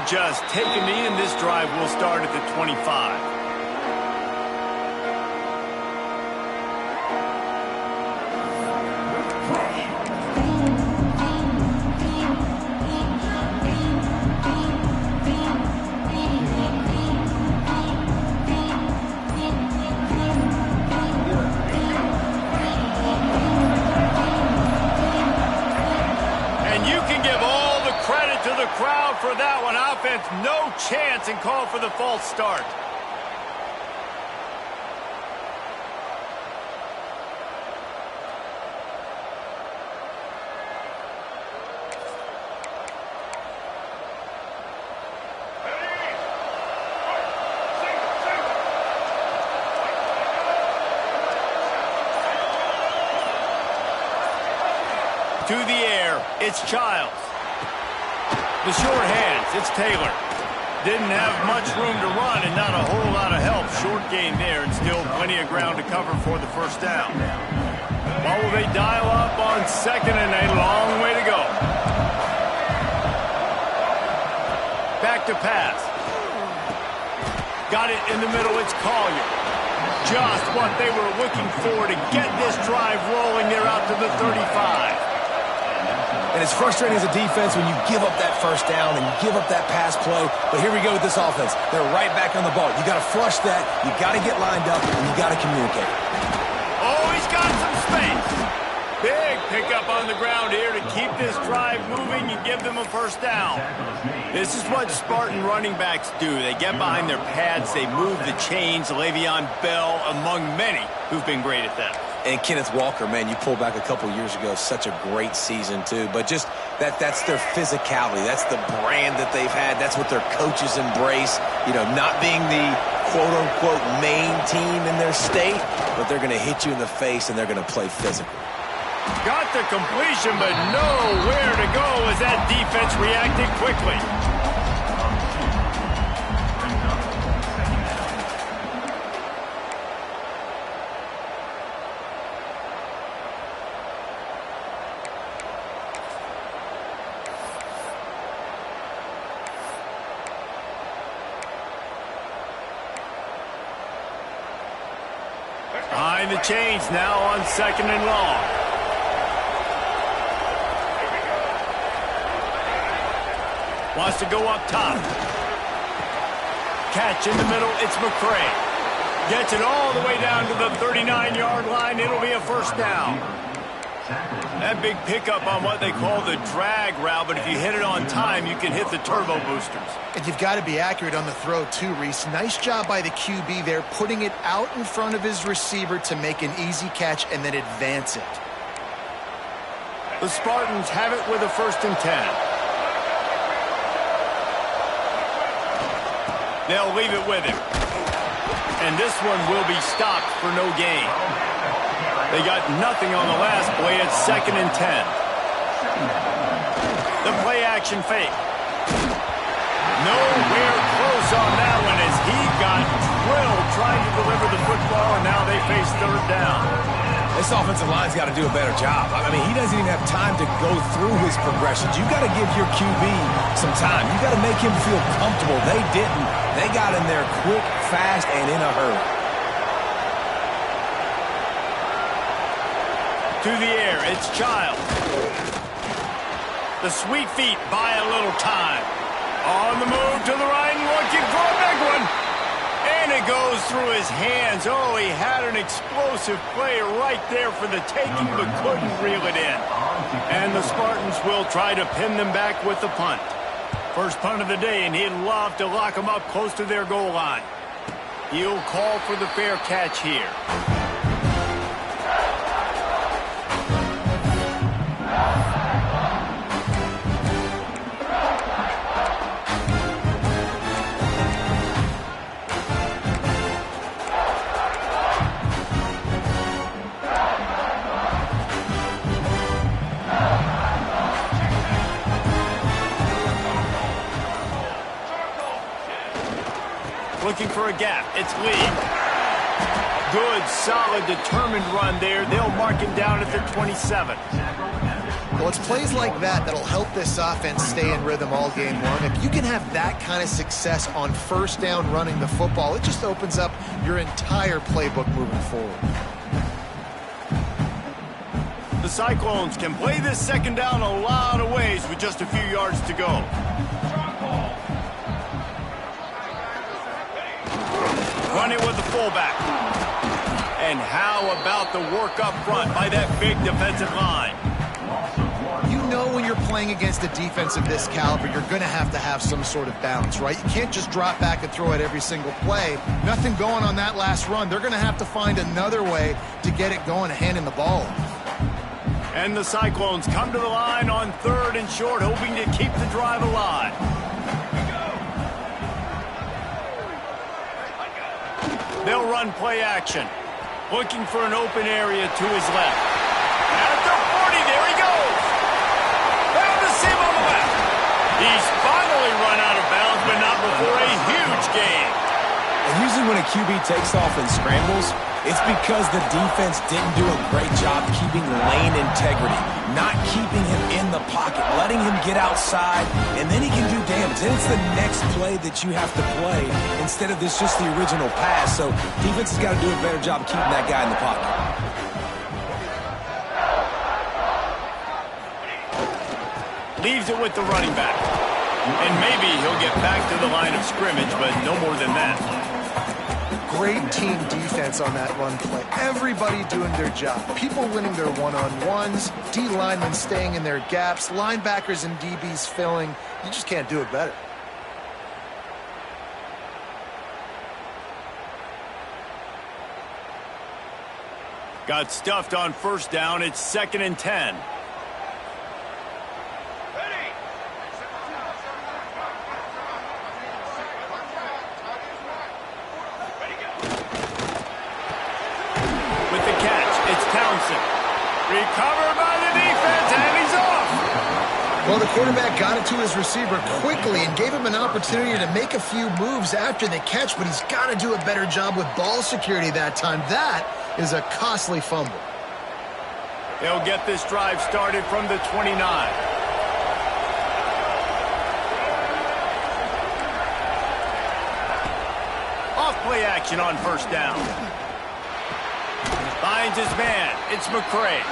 adjust. Take a knee, and this drive will start at the 25. Crowd for that one. Offense, no chance, and call for the false start. To the air, it's Childs. The short hands, it's Taylor. Didn't have much room to run and not a whole lot of help. Short gain there and still plenty of ground to cover for the first down. Well, will they dial up on second and a long way to go? Back to pass. Got it in the middle, it's Collier. Just what they were looking for to get this drive rolling. They're out to the 35. And it's frustrating as a defense when you give up that first down and you give up that pass play. But here we go with this offense. They're right back on the ball. You got to flush that. You got to get lined up, and you got to communicate. Oh, he's got some space. Big pickup on the ground here to keep this drive moving and give them a first down. This is what Spartan running backs do. They get behind their pads. They move the chains. Le'Veon Bell among many who've been great at that. And Kenneth Walker, man, you pulled back a couple years ago, such a great season, too. But just that's their physicality. That's the brand that they've had. That's what their coaches embrace. You know, not being the quote-unquote main team in their state, but they're going to hit you in the face, and they're going to play physical. Got the completion, but nowhere to go as that defense reacted quickly. Behind the chains now on second and long. Wants to go up top. Catch in the middle, it's McCray. Gets it all the way down to the 39-yard line. It'll be a first down. That big pickup on what they call the drag route, but if you hit it on time, you can hit the turbo boosters. And you've got to be accurate on the throw, too, Reese. Nice job by the QB there, putting it out in front of his receiver to make an easy catch and then advance it. The Spartans have it with a 1st and 10. They'll leave it with him. And this one will be stopped for no gain. They got nothing on the last play. It's 2nd and 10. The play action fake. Nowhere close on that one as he got drilled trying to deliver the football, and now they face 3rd down. This offensive line's got to do a better job. I mean, he doesn't even have time to go through his progressions. You got to give your QB some time. You got to make him feel comfortable. They didn't. They got in there quick, fast, and in a hurry. To the air, it's Childs. The sweet feet buy a little time. On the move to the right, looking for a big one. And it goes through his hands. Oh, he had an explosive play right there for the taking, but couldn't reel it in. And the Spartans will try to pin them back with the punt. First punt of the day, and he'd love to lock them up close to their goal line. He'll call for the fair catch here. Looking for a gap. It's Lee. Good, solid, determined run there. They'll mark him down at the 27. Well, it's plays like that that'll help this offense stay in rhythm all game long. If you can have that kind of success on first down running the football, it just opens up your entire playbook moving forward. The Cyclones can play this second down a lot of ways with just a few yards to go. Run it with the fullback. And how about the work up front by that big defensive line? You know when you're playing against a defense of this caliber, you're going to have some sort of balance, right? You can't just drop back and throw it every single play. Nothing going on that last run. They're going to have to find another way to get it going, handing the ball off. And the Cyclones come to the line on 3rd and short, hoping to keep the drive alive. They'll run play action, looking for an open area to his left. At the 40, there he goes. Found the seam on the left. He's finally run out of bounds, but not before a huge gain. And usually when a QB takes off and scrambles, it's because the defense didn't do a great job keeping lane integrity, not keeping him in the pocket, letting him get outside, and then he can do damage. Then it's the next play that you have to play instead of this just the original pass. So defense has got to do a better job of keeping that guy in the pocket. Leaves it with the running back. And maybe he'll get back to the line of scrimmage, but no more than that. Great team defense on that run play. Everybody doing their job. People winning their one-on-ones, D linemen staying in their gaps, linebackers and DBs filling. You just can't do it better. Got stuffed on first down. It's 2nd and 10. Recovered by the defense, and he's off. Well, the quarterback got it to his receiver quickly and gave him an opportunity to make a few moves after the catch, but he's got to do a better job with ball security that time. That is a costly fumble. They'll get this drive started from the 29. Off play action on first down. Finds his man. It's McCray.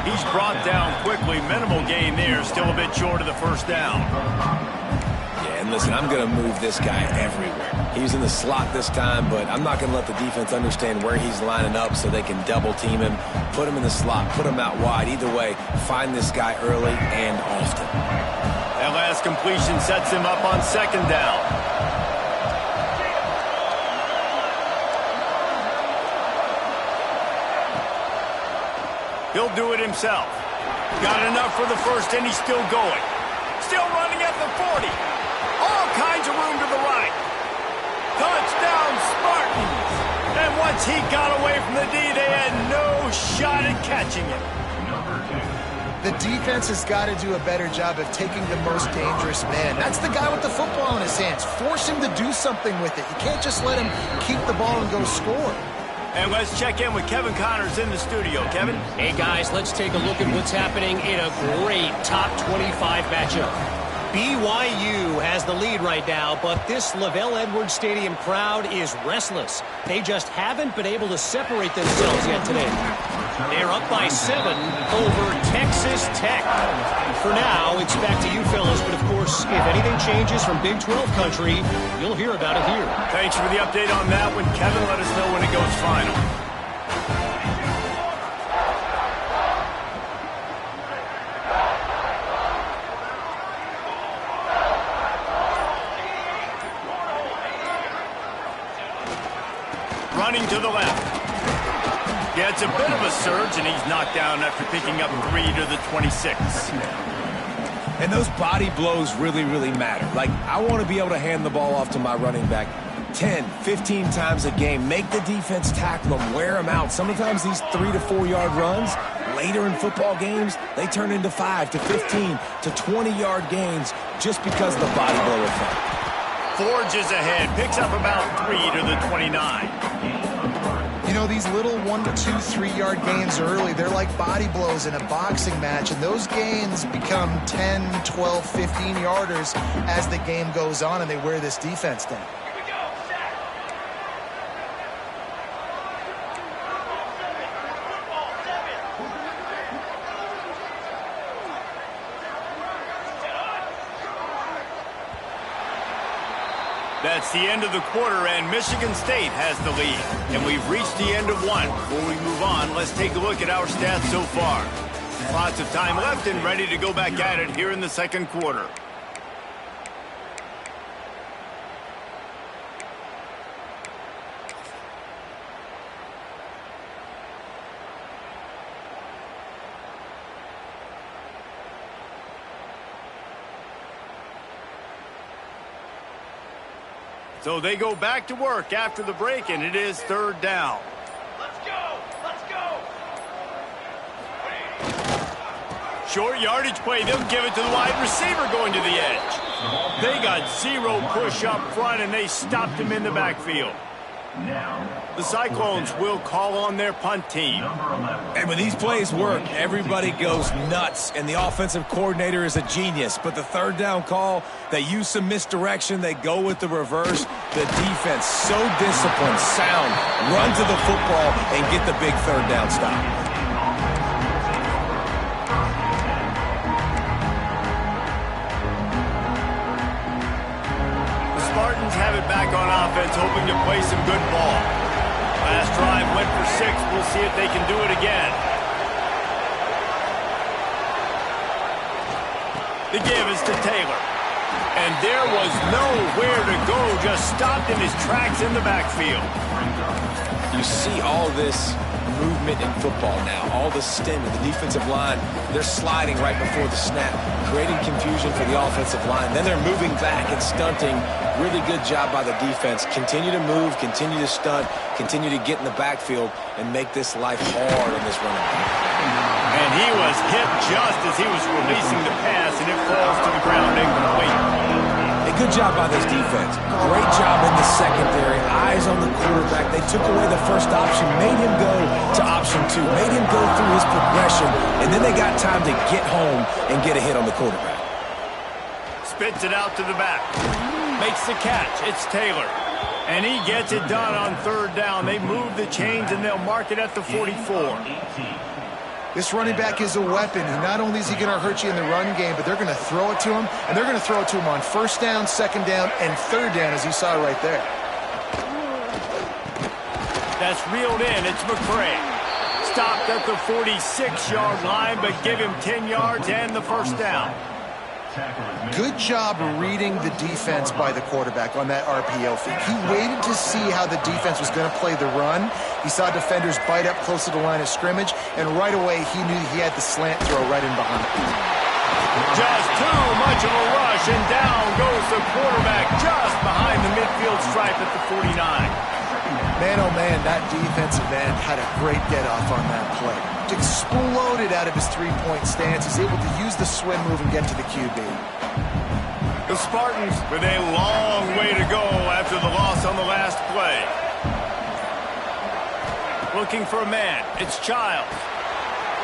He's brought down quickly. Minimal gain there. Still a bit short of the first down. Yeah, and listen, I'm going to move this guy everywhere. He's in the slot this time, but I'm not going to let the defense understand where he's lining up so they can double team him, put him in the slot, put him out wide. Either way, find this guy early and often. That last completion sets him up on 2nd down. He'll do it himself. Got enough for the first, and he's still going. Still running at the 40. All kinds of room to the right. Touchdown, Spartans. And once he got away from the D, they had no shot at catching him. The defense has got to do a better job of taking the most dangerous man. That's the guy with the football in his hands. Force him to do something with it. You can't just let him keep the ball and go score. And let's check in with Kevin Connors in the studio. Kevin? Hey, guys, let's take a look at what's happening in a great top 25 matchup. BYU has the lead right now, but this LaVell Edwards Stadium crowd is restless. They just haven't been able to separate themselves yet today. They're up by 7 over Texas Tech. For now, it's back to you fellas, but of course, if anything changes from Big 12 country, you'll hear about it here. Thanks for the update on that one, Kevin. Let us know when it goes final. Running to the left. Gets a bit of a surge, and he's knocked down after picking up 3 to the 26. And those body blows really, really matter. Like, I want to be able to hand the ball off to my running back 10, 15 times a game. Make the defense tackle them, wear them out. Sometimes these 3 to 4 yard runs, later in football games, they turn into 5 to 15 to 20-yard gains just because of the body blow effect. Forges ahead, picks up about 3 to the 29. You know, these little 1 to 2, 3-yard gains early, they're like body blows in a boxing match, and those gains become 10, 12, 15-yarders as the game goes on and they wear this defense down. That's the end of the quarter, and Michigan State has the lead. And we've reached the end of one. Before we move on, let's take a look at our stats so far. Lots of time left and ready to go back at it here in the second quarter. So they go back to work after the break, and it is third down. Let's go! Let's go! Short yardage play. They'll give it to the wide receiver going to the edge. They got zero push up front, and they stopped him in the backfield. The Cyclones will call on their punt team. And when these plays work, everybody goes nuts, and the offensive coordinator is a genius. But the third down call, they use some misdirection. They go with the reverse. The defense, so disciplined, sound, run to the football and get the big third down stop. Spartans have it back on offense, hoping to play some good ball. Last drive went for 6. We'll see if they can do it again. The give is to Taylor. And there was nowhere to go, just stopped in his tracks in the backfield. You see all this movement in football now, all the stem of the defensive line. They're sliding right before the snap, creating confusion for the offensive line. Then they're moving back and stunting. Really good job by the defense. Continue to move, continue to stunt, continue to get in the backfield and make this life hard on this running back. And he was hit just as he was releasing the pass, and it falls to the ground incomplete. A good job by this defense. Great job in the secondary. Eyes on the quarterback. They took away the first option, made him go to option 2, made him go through his progression, and then they got time to get home and get a hit on the quarterback. Spits it out to the back. Makes the catch. It's Taylor. And he gets it done on third down. They move the chains, and they'll mark it at the 44. This running back is a weapon. Not only is he going to hurt you in the run game, but they're going to throw it to him, and they're going to throw it to him on first down, second down, and third down, as you saw right there. That's reeled in. It's McCray. Stopped at the 46-yard line, but give him 10 yards and the first down. Good job reading the defense by the quarterback on that RPO fake. He waited to see how the defense was going to play the run. He saw defenders bite up close to the line of scrimmage, and right away he knew he had the slant throw right in behind him. Just too much of a rush, and down goes the quarterback just behind the midfield stripe at the 49. Man, oh man, that defensive end had a great get-off on that play. Exploded out of his three-point stance. He's able to use the swim move and get to the QB. The Spartans with a long way to go after the loss on the last play. Looking for a man. It's Childs.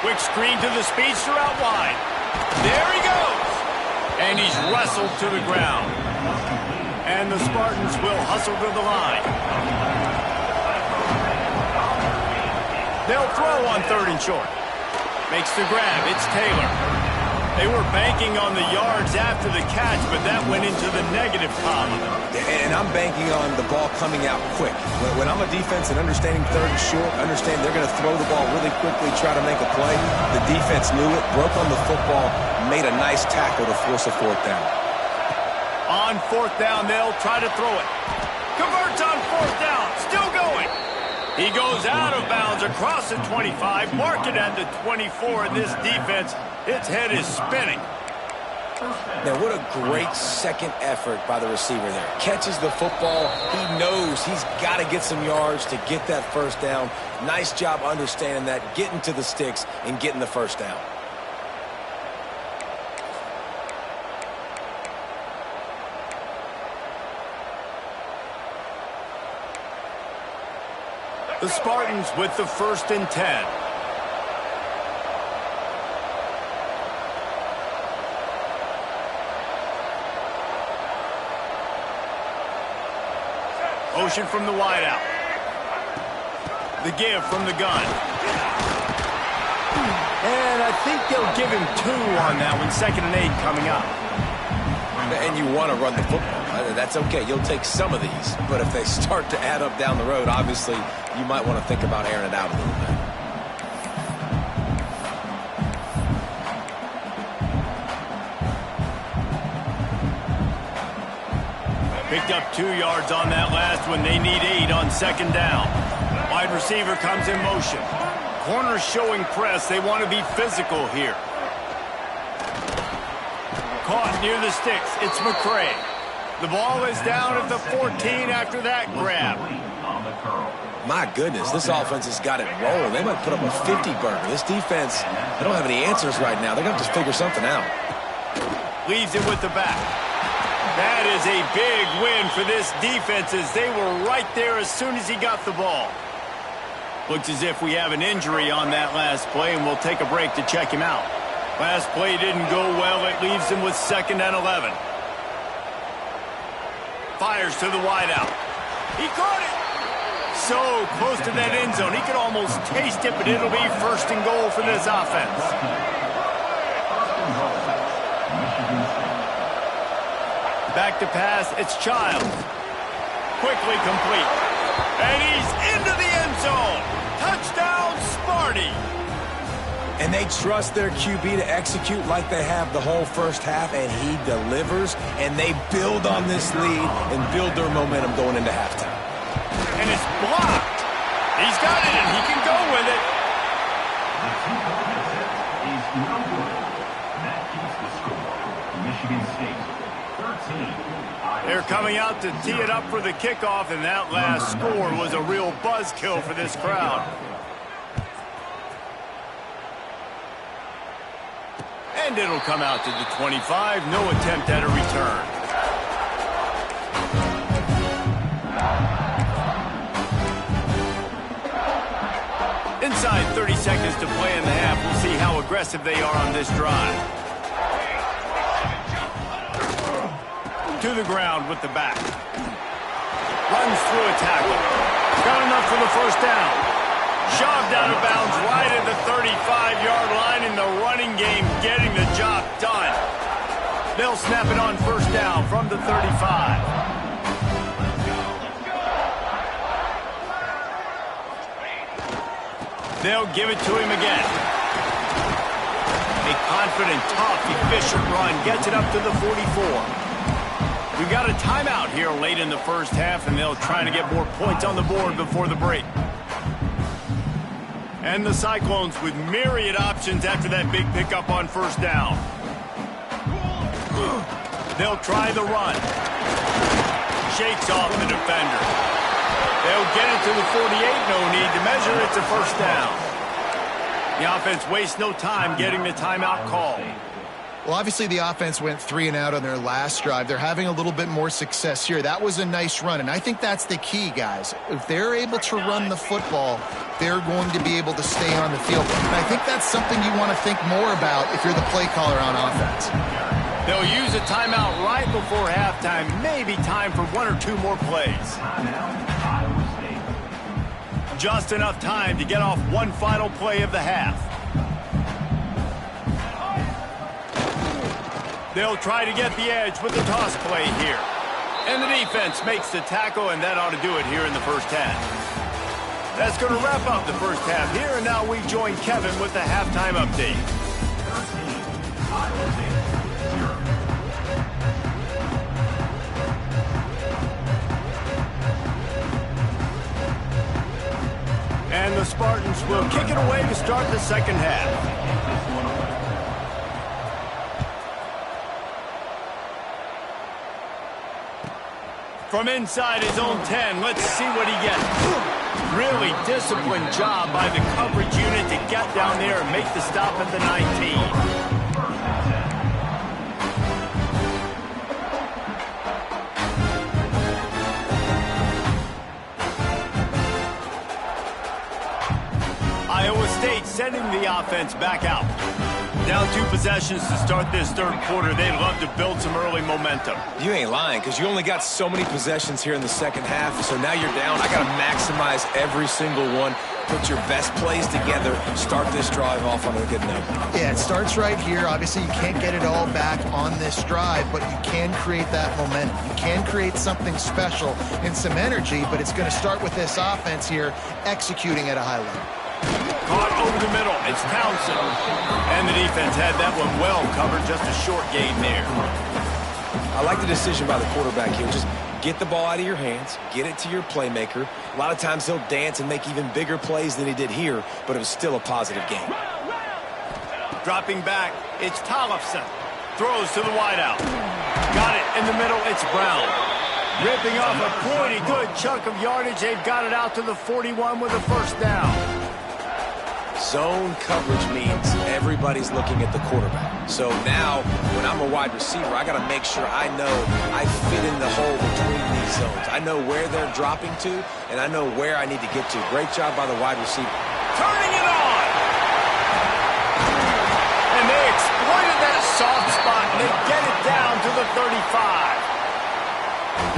Quick screen to the speedster out wide. There he goes. And he's wrestled to the ground. And the Spartans will hustle to the line. They'll throw on third and short. Makes the grab. It's Taylor. They were banking on the yards after the catch, but that went into the negative column. And I'm banking on the ball coming out quick. When I'm a defense and understanding third and short, understand they're going to throw the ball really quickly, try to make a play. The defense knew it, broke on the football, made a nice tackle to force a fourth down. On fourth down, they'll try to throw it. Converts on fourth down. Still going. He goes out of bounds across the 25, mark it at the 24, and this defense, its head is spinning. Now, what a great second effort by the receiver there. Catches the football. He knows he's got to get some yards to get that first down. Nice job understanding that, getting to the sticks and getting the first down. The Spartans with the 1st and 10. Motion from the wideout. The give from the gun. And I think they'll give him 2 on that one. 2nd and 8 coming up. And you want to run the football. That's okay. You'll take some of these. But if they start to add up down the road, obviously, you might want to think about airing it out a little bit. Picked up 2 yards on that last one. They need 8 on 2nd down. Wide receiver comes in motion. Corner showing press. They want to be physical here. Caught near the sticks. It's McCray. The ball is down at the 14 after that grab. My goodness, this offense has got it rolling. They might put up a 50-burger. This defense, they don't have any answers right now. They're going to have to figure something out. Leaves it with the back. That is a big win for this defense as they were right there as soon as he got the ball. Looks as if we have an injury on that last play, and we'll take a break to check him out. Last play didn't go well. It leaves him with 2nd and 11. Fires to the wideout. He caught it. So close to that end zone. He could almost taste it, but it'll be 1st and goal for this offense. Back to pass. It's Childs. Quickly complete. And he's into the end zone. Touchdown, Sparty. And they trust their QB to execute like they have the whole first half, and he delivers, and they build on this lead and build their momentum going into halftime. And it's blocked. He's got it, and he can go with it. Michigan State, 13. They're coming out to tee it up for the kickoff, and that last score was a real buzzkill for this crowd. And it'll come out to the 25. No attempt at a return. Inside 30 seconds to play in the half. We'll see how aggressive they are on this drive. To the ground with the back. Runs through a tackle. Got enough for the 1st down. Shoved out of bounds right at the 35-yard line in the running game, getting the job done. They'll snap it on 1st down from the 35. They'll give it to him again. A confident, tough, efficient run gets it up to the 44. We've got a timeout here late in the first half, and they'll try to get more points on the board before the break. And the Cyclones with myriad options after that big pickup on 1st down. They'll try the run. Shakes off the defender. They'll get it to the 48. No need to measure. It's a 1st down. The offense wastes no time getting the timeout call. Well, obviously the offense went 3 and out on their last drive. They're having a little bit more success here. That was a nice run, and I think that's the key, guys. If they're able to run the football, they're going to be able to stay on the field. And I think that's something you want to think more about if you're the play caller on offense. They'll use a timeout right before halftime. Maybe time for 1 or 2 more plays. Just enough time to get off one final play of the half. They'll try to get the edge with the toss play here. And the defense makes the tackle, and that ought to do it here in the first half. That's going to wrap up the first half here, and now we join Kevin with the halftime update. And the Spartans will kick it away to start the second half. From inside his own 10, let's see what he gets. Really disciplined job by the coverage unit to get down there and make the stop at the 19. sending the offense back out. Down 2 possessions to start this third quarter. They'd love to build some early momentum. You ain't lying, because you only got so many possessions here in the second half, so now you're down. I got to maximize every single one. Put your best plays together. Start this drive off on a good note. Yeah, it starts right here. Obviously, you can't get it all back on this drive, but you can create that momentum. You can create something special and some energy, but it's going to start with this offense here executing at a high level. Caught over the middle. It's Townsend. And the defense had that one well covered. Just a short gain there. I like the decision by the quarterback here. Just get the ball out of your hands, get it to your playmaker. A lot of times he'll dance and make even bigger plays than he did here, but it was still a positive game. Dropping back, it's Tollefson. Throws to the wideout. Got it in the middle, it's Brown. Ripping off a pretty good chunk of yardage. They've got it out to the 41 with a first down. Zone coverage means everybody's looking at the quarterback. So now, when I'm a wide receiver, I got to make sure I know I fit in the hole between these zones. I know where they're dropping to, and I know where I need to get to. Great job by the wide receiver. Turning it on! And they exploited that soft spot, and they get it down to the 35.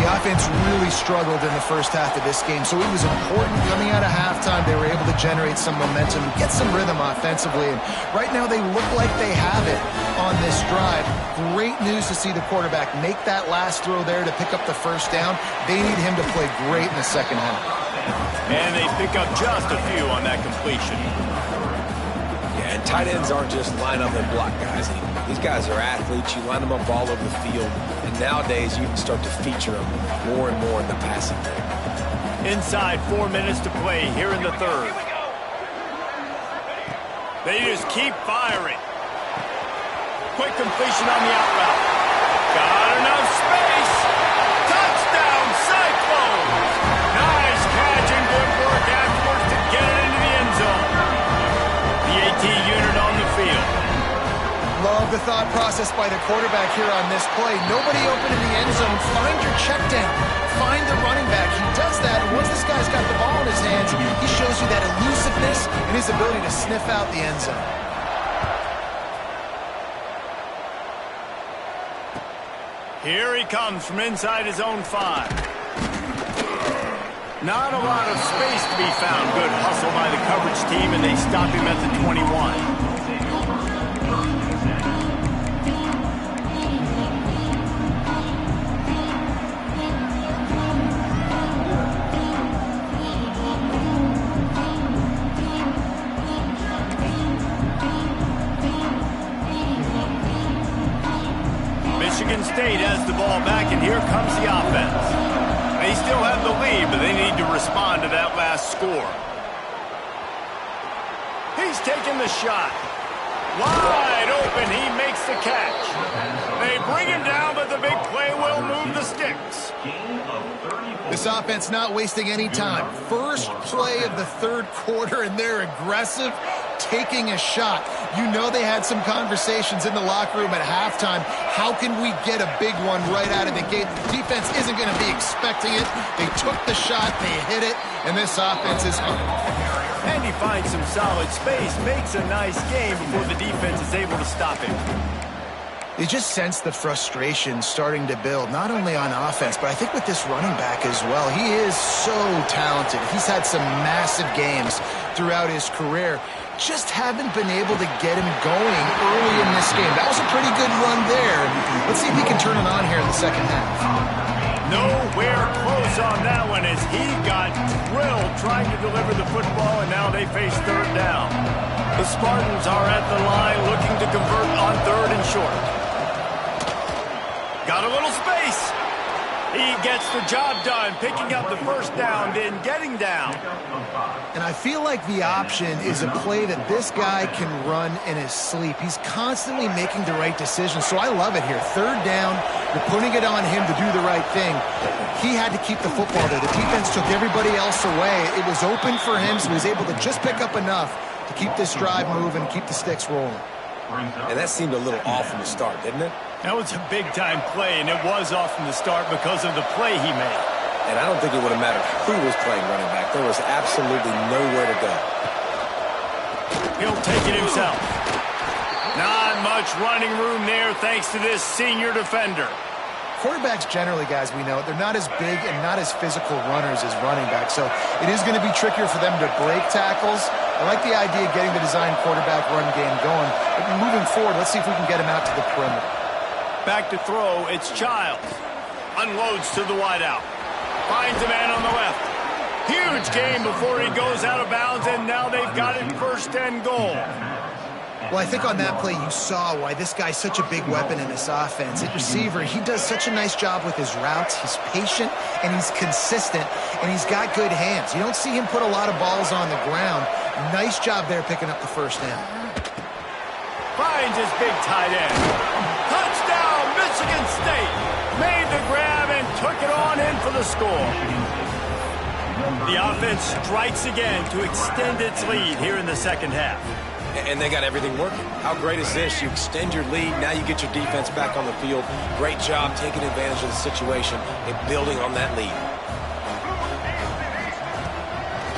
The offense really struggled in the first half of this game, so it was important coming out of halftime. They were able to generate some momentum, get some rhythm offensively, and right now they look like they have it on this drive. Great news to see the quarterback make that last throw there to pick up the first down. They need him to play great in the second half. And they pick up just a few on that completion. Yeah, and tight ends aren't just line up and block guys anymore. These guys are athletes. You line them up all over the field. And nowadays, you can start to feature them more and more in the passing game. Inside 4 minutes to play here in the third. They just keep firing. Quick completion on the out route. Got enough space. Touchdown, Cyclones. Nice catch and good work afterwards to get it into the end zone. The AT unit on the field. Love the thought process by the quarterback here on this play. Nobody open in the end zone. Find your check down. Find the running back. He does that, and once this guy's got the ball in his hands, he shows you that elusiveness and his ability to sniff out the end zone. Here he comes from inside his own 5. Not a lot of space to be found. Good hustle by the coverage team, and they stop him at the 21. Michigan State has the ball back, and here comes the offense. They still have the lead, but they need to respond to that last score. He's taking the shot. Wide open, he makes the catch. They bring him down, but the big play will move the sticks. This offense not wasting any time. First play of the third quarter, and they're aggressive, taking a shot. You know they had some conversations in the locker room at halftime. How can we get a big one right out of the gate? The defense isn't going to be expecting it. They took the shot, they hit it, and this offense is on. And he finds some solid space, makes a nice game before the defense is able to stop him. You just sense the frustration starting to build, not only on offense, but I think with this running back as well. He is so talented. He's had some massive games throughout his career. Just haven't been able to get him going early in this game. That was a pretty good run there. Let's see if he can turn it on here in the second half. Nowhere close on that one as he got drilled trying to deliver the football, and now they face third down. The Spartans are at the line looking to convert on third and short. Got a little space. He gets the job done, picking up the first down, then getting down. And I feel like the option is a play that this guy can run in his sleep. He's constantly making the right decision, so I love it here. Third down, you're putting it on him to do the right thing. He had to keep the football there. The defense took everybody else away. It was open for him, so he was able to just pick up enough to keep this drive moving, keep the sticks rolling. And that seemed a little off from the start, didn't it? That was a big-time play, and it was off from the start because of the play he made. And I don't think it would have mattered who was playing running back. There was absolutely nowhere to go. He'll take it himself. Not much running room there thanks to this senior defender. Quarterbacks generally, guys, we know, they're not as big and not as physical runners as running backs, so it is going to be trickier for them to break tackles. I like the idea of getting the design quarterback run game going, but moving forward, let's see if we can get him out to the perimeter. Back to throw, it's Childs. Unloads to the wideout. Finds a man on the left. Huge gain before he goes out of bounds, and now they've got it first and goal. Well, I think on that play you saw why this guy's such a big weapon in this offense. At receiver, he does such a nice job with his routes. He's patient, and he's consistent, and he's got good hands. You don't see him put a lot of balls on the ground. Nice job there picking up the first down. Finds his big tight end. Touchdown, Michigan State. Made the grab and took it on in for the score. The offense strikes again to extend its lead here in the second half. And they got everything working. How great is this? You extend your lead, now you get your defense back on the field. Great job taking advantage of the situation and building on that lead.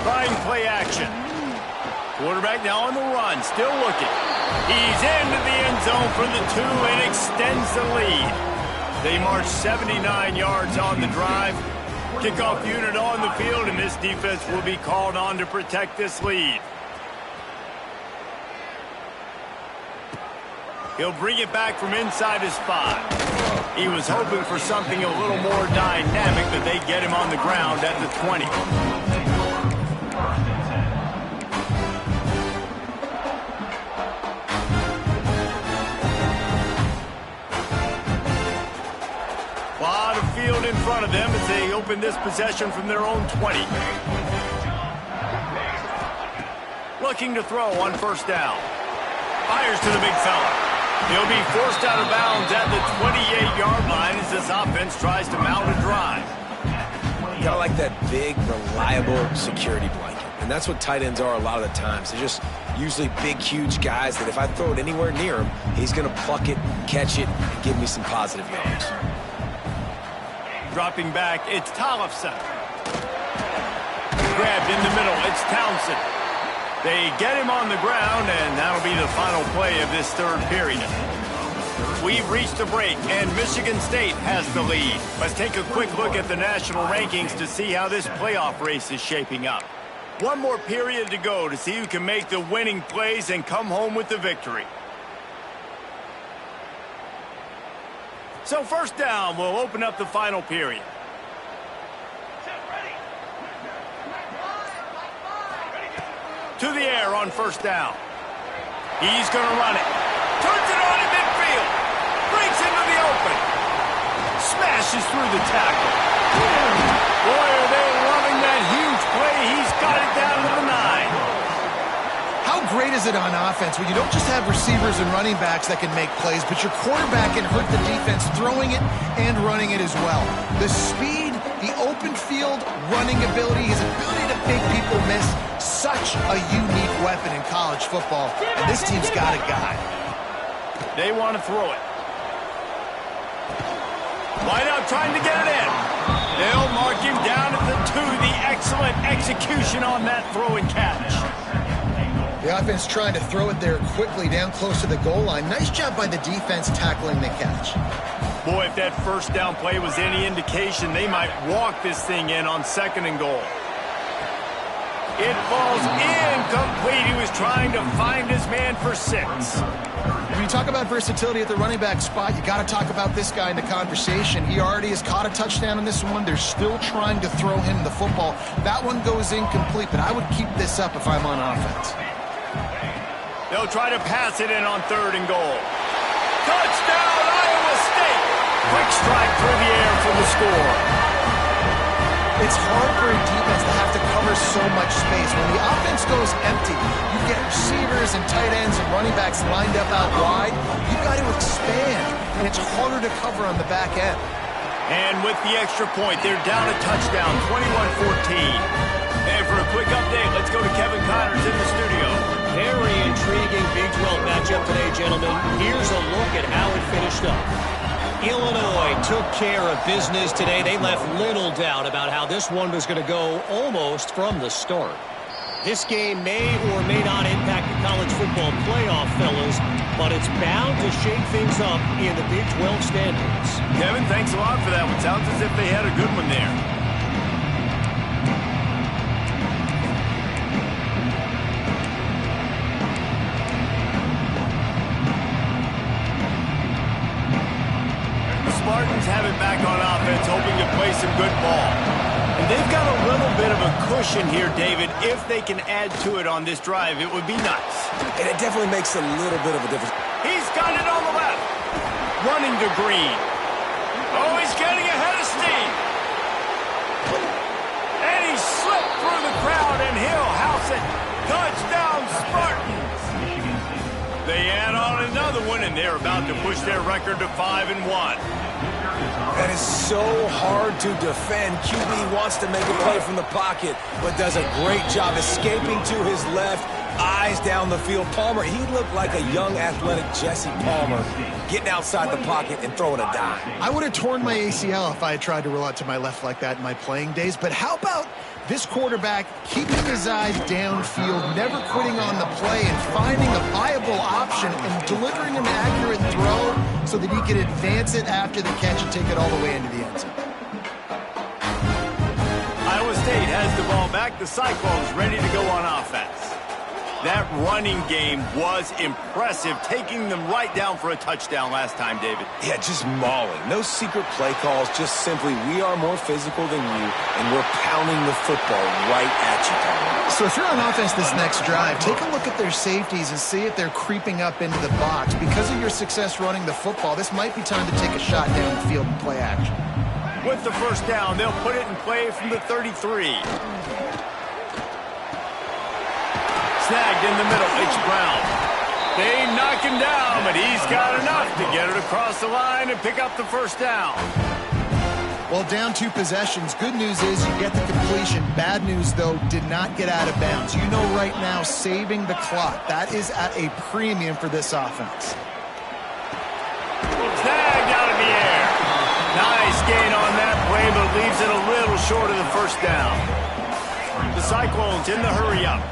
Trying play action. Quarterback now on the run, still looking. He's into the end zone for the 2 and extends the lead. They march 79 yards on the drive. Kickoff unit on the field, and this defense will be called on to protect this lead. He'll bring it back from inside his 5. He was hoping for something a little more dynamic, but they get him on the ground at the 20. A lot of field in front of them as they open this possession from their own 20. Looking to throw on first down. Fires to the big fella. He'll be forced out of bounds at the 28-yard line as this offense tries to mount a drive. You gotta like that big, reliable security blanket. And that's what tight ends are a lot of the times. They're just usually big, huge guys that if I throw it anywhere near him, he's gonna pluck it, catch it, and give me some positive yards. Dropping back, it's Tollefson. Grabbed in the middle, it's Townsend. They get him on the ground, and that'll be the final play of this third period. We've reached a break, and Michigan State has the lead. Let's take a quick look at the national rankings to see how this playoff race is shaping up. One more period to go to see who can make the winning plays and come home with the victory. So first down will open up the final period. To the air on first down. He's going to run it. Turns it on in midfield. Breaks into the open. Smashes through the tackle. Boy, are they loving that huge play. He's got it down to the 9. How great is it on offense when you don't just have receivers and running backs that can make plays, but your quarterback can hurt the defense throwing it and running it as well. The speed, the open field running ability, his ability to make people miss, such a unique weapon in college football, and this team's got a guy. They want to throw it. Wideout trying to get it in. They'll mark him down at the 2. The excellent execution on that throw and catch. The offense trying to throw it there quickly down close to the goal line. Nice job by the defense tackling the catch. Boy, if that first down play was any indication, they might walk this thing in on second and goal. It falls incomplete. He was trying to find his man for 6. When you talk about versatility at the running back spot, you got to talk about this guy in the conversation. He already has caught a touchdown on this one. They're still trying to throw him the football. That one goes incomplete, but I would keep this up if I'm on offense. They'll try to pass it in on third and goal. Touchdown, Iowa State! Quick strike through the air for the score. It's hard for a defense to have to cover so much space. When the offense goes empty, you get receivers and tight ends and running backs lined up out wide. You've got to expand, and it's harder to cover on the back end. And with the extra point, they're down a touchdown, 21-14. And for a quick update, let's go to Kevin Connors in the studio. Very intriguing Big 12 matchup today, gentlemen. Here's a look at how it finished up. Illinois took care of business today. They left little doubt about how this one was going to go almost from the start. This game may or may not impact the college football playoff, fellas, but it's bound to shake things up in the Big 12 standings. Kevin, thanks a lot for that one. Sounds as if they had a good one there. The Spartans have it back on offense, hoping to play some good ball. And they've got a little bit of a cushion here, David. If they can add to it on this drive, it would be nice. And it definitely makes a little bit of a difference. He's got it on the left. Running to Green. Oh, he's getting ahead of steam. And he slipped through the crowd, and he'll house it. Touchdown, Spartans. They add on another one, and they're about to push their record to 5-1. That is so hard to defend. QB wants to make a play from the pocket, but does a great job escaping to his left, eyes down the field. Palmer, he looked like a young, athletic Jesse Palmer, getting outside the pocket and throwing a dime. I would have torn my ACL if I had tried to roll out to my left like that in my playing days, but how about this quarterback keeping his eyes downfield, never quitting on the play, and finding a viable option and delivering an accurate throw so that he can advance it after the catch and take it all the way into the end zone. Iowa State has the ball back. The Cyclones ready to go on offense. That running game was impressive, taking them right down for a touchdown last time, David. Yeah, just mauling. No secret play calls, just simply we are more physical than you, and we're pounding the football right at you, Palmer. So if you're on offense this next drive, take a look at their safeties and see if they're creeping up into the box. Because of your success running the football, this might be time to take a shot down the field and play action. With the first down, they'll put it in play from the 33. Snagged in the middle, H. Brown. They knock him down, but he's got enough to get it across the line and pick up the first down. Well, down 2 possessions. Good news is you get the completion. Bad news, though, did not get out of bounds. You know right now, saving the clock. That is at a premium for this offense. Snagged out of the air. Nice gain on that play, but leaves it a little short of the first down. The Cyclones in the hurry-up.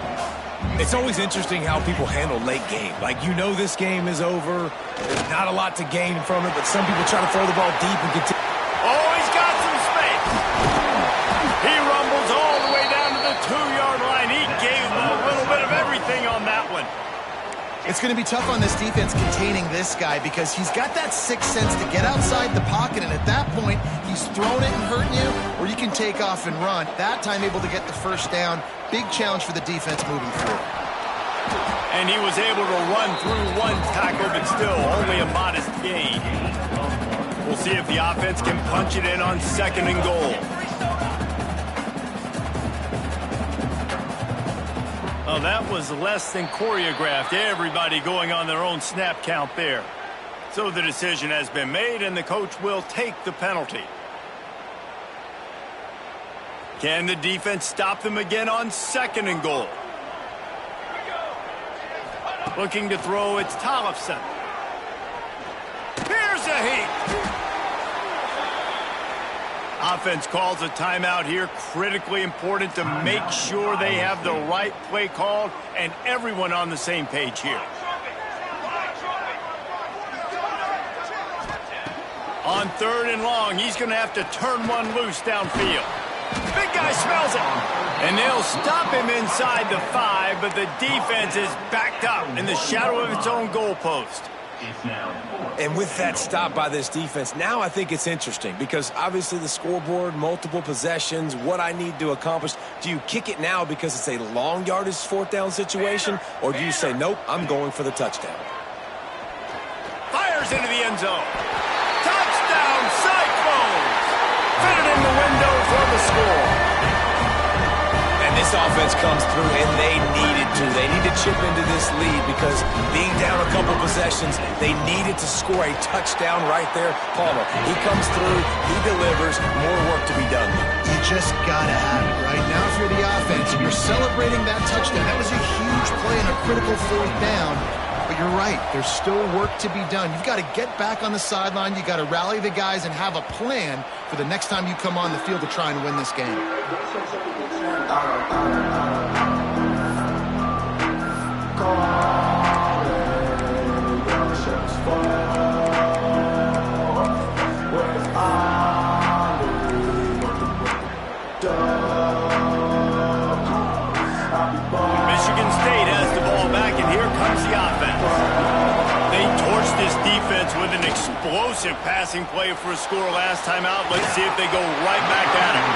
It's always interesting how people handle late game. Like, you know this game is over. There's not a lot to gain from it, but some people try to throw the ball deep and continue. Oh, he's got some space. He rumbles all the way down to the 2-yard line. He gave them a little bit of everything on that one. It's going to be tough on this defense containing this guy because he's got that sixth sense to get outside the pocket, and at that point, he's throwing it and hurting you, or you can take off and run. That time able to get the first down. Big challenge for the defense moving forward. And he was able to run through one tackle, but still only a modest gain. We'll see if the offense can punch it in on 2nd and goal. Oh, that was less than choreographed. Everybody going on their own snap count there. So the decision has been made, and the coach will take the penalty. Can the defense stop them again on 2nd and goal? Looking to throw, it's Tollefson. Here's a heat. Offense calls a timeout here. Critically important to make sure they have the right play called and everyone on the same page here. On 3rd and long, he's going to have to turn one loose downfield. Big guy smells it. And they'll stop him inside the 5, but the defense is backed up in the shadow of its own goalpost. And with that stop by this defense, now I think it's interesting because obviously the scoreboard, multiple possessions, what I need to accomplish. Do you kick it now because it's a long yardage 4th down situation, or do you say, nope, I'm going for the touchdown? Fires into the end zone. Touchdown, Cyclones! Fitted in the window for the score. And this offense comes through, and they needed to. They need to chip into this lead because being down a couple possessions, they needed to score a touchdown right there. Palmer, he comes through, he delivers, more work to be done. You just got to have it, right? Now if you're the offense and you're celebrating that touchdown, that was a huge play and a critical 4th down. But you're right, there's still work to be done. You've got to get back on the sideline. You've got to rally the guys and have a plan for the next time you come on the field to try and win this game. with an explosive passing play for a score last time out. Let's see if they go right back at him.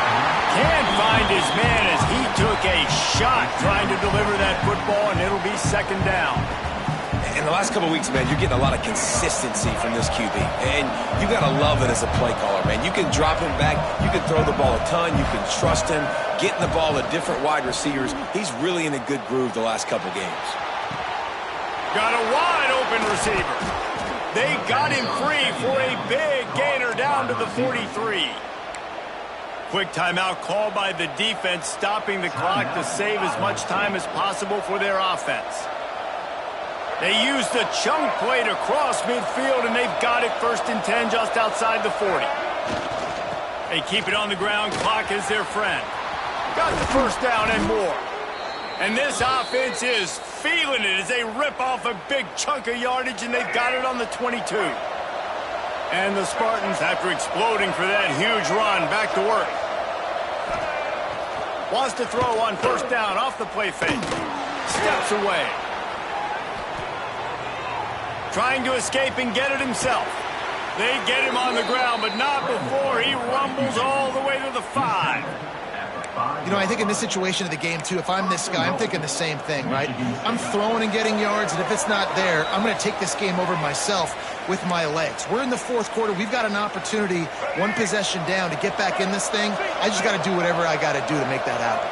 Can't find his man as he took a shot trying to deliver that football, and it'll be second down. In the last couple of weeks, man, you're getting a lot of consistency from this QB. And you got to love it as a play caller, man. You can drop him back. You can throw the ball a ton. You can trust him. Getting the ball to different wide receivers. He's really in a good groove the last couple games. Got a wide open receiver. They got him free for a big gainer down to the 43. Quick timeout called by the defense, stopping the clock to save as much time as possible for their offense. They used the chunk play to cross midfield, and they've got it 1st and 10 just outside the 40. They keep it on the ground. Clock is their friend. Got the first down and more. And this offense is feeling it as they rip off a big chunk of yardage, and they've got it on the 22. And the Spartans, after exploding for that huge run, back to work. Wants to throw on 1st down off the play fake. Steps away. Trying to escape and get it himself. They get him on the ground, but not before he rumbles all the way to the 5. You know, I think in this situation of the game, too, if I'm this guy, I'm thinking the same thing, right? I'm throwing and getting yards, and if it's not there, I'm going to take this game over myself with my legs. We're in the 4th quarter. We've got an opportunity, 1 possession down, to get back in this thing. I just got to do whatever I got to do to make that happen.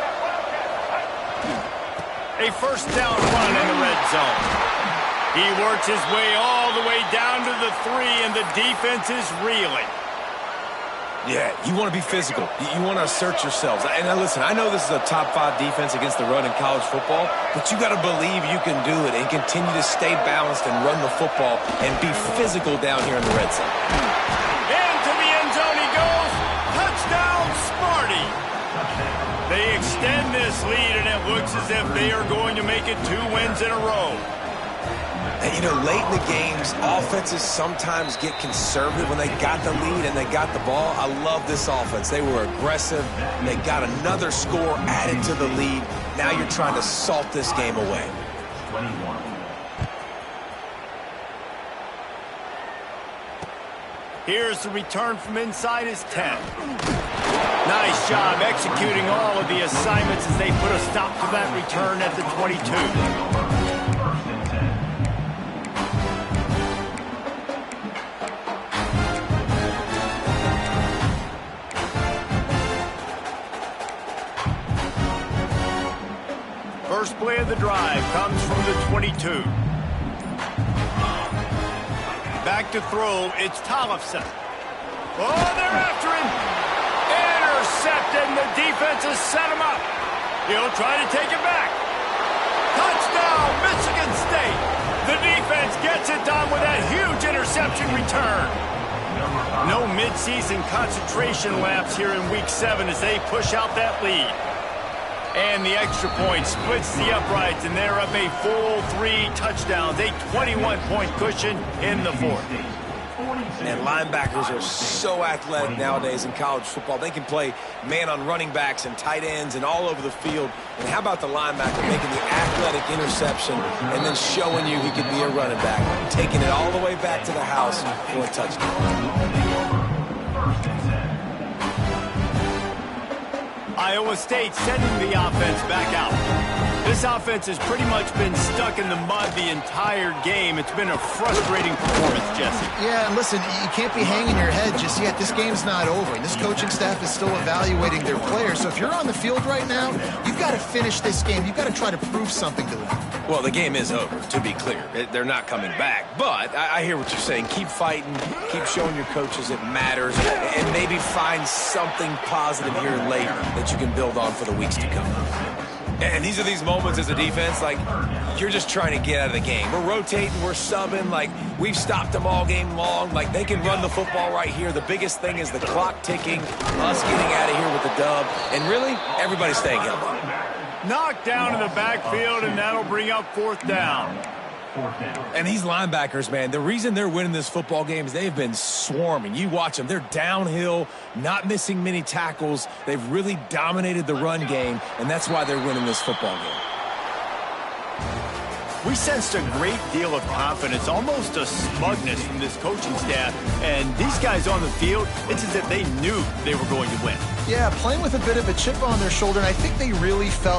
A 1st down run in the red zone. He works his way all the way down to the 3, and the defense is reeling. Yeah, you want to be physical. You want to assert yourselves. And listen, I know this is a top 5 defense against the run in college football, but you got to believe you can do it and continue to stay balanced and run the football and be physical down here in the red zone. Into the end zone he goes. Touchdown, Sparty. They extend this lead, and it looks as if they are going to make it 2 wins in a row. And, you know, late in the games, offenses sometimes get conservative when they got the lead and they got the ball. I love this offense. They were aggressive, and they got another score added to the lead. Now you're trying to salt this game away. 21. Here's the return from inside his 10. Nice job executing all of the assignments as they put a stop to that return at the 22. First play of the drive comes from the 22. Back to throw, it's Tollefson. Oh, they're after him. Intercepted, and the defense has set him up. He'll try to take it back. Touchdown, Michigan State. The defense gets it done with that huge interception return. No midseason concentration lapse here in Week 7 as they push out that lead. And the extra point splits the uprights, and they're up a full 3 touchdowns, a 21-point cushion in the 4th. And linebackers are so athletic nowadays in college football. They can play man on running backs and tight ends and all over the field. And how about the linebacker making the athletic interception and then showing you he could be a running back, taking it all the way back to the house for a touchdown. Iowa State sending the offense back out. This offense has pretty much been stuck in the mud the entire game. It's been a frustrating performance, Jesse. Yeah, and listen, you can't be hanging your head just yet. This game's not over, and this coaching staff is still evaluating their players. So if you're on the field right now, you've got to finish this game. You've got to try to prove something to them. Well, the game is over, to be clear. They're not coming back. But I hear what you're saying. Keep fighting. Keep showing your coaches it matters. And maybe find something positive here late that you can build on for the weeks to come. And these are these moments as a defense, like, you're just trying to get out of the game. We're rotating, we're subbing, like, we've stopped them all game long. Like, they can run the football right here. The biggest thing is the clock ticking, us getting out of here with the dub, and really, everybody's staying healthy. Knocked down in the backfield, and that'll bring up 4th down. And these linebackers, man, the reason they're winning this football game is they've been swarming. You watch them. They're downhill, not missing many tackles. They've really dominated the run game, and that's why they're winning this football game. We sensed a great deal of confidence, almost a smugness from this coaching staff. And these guys on the field, it's as if they knew they were going to win. Yeah, playing with a bit of a chip on their shoulder, and I think they really felt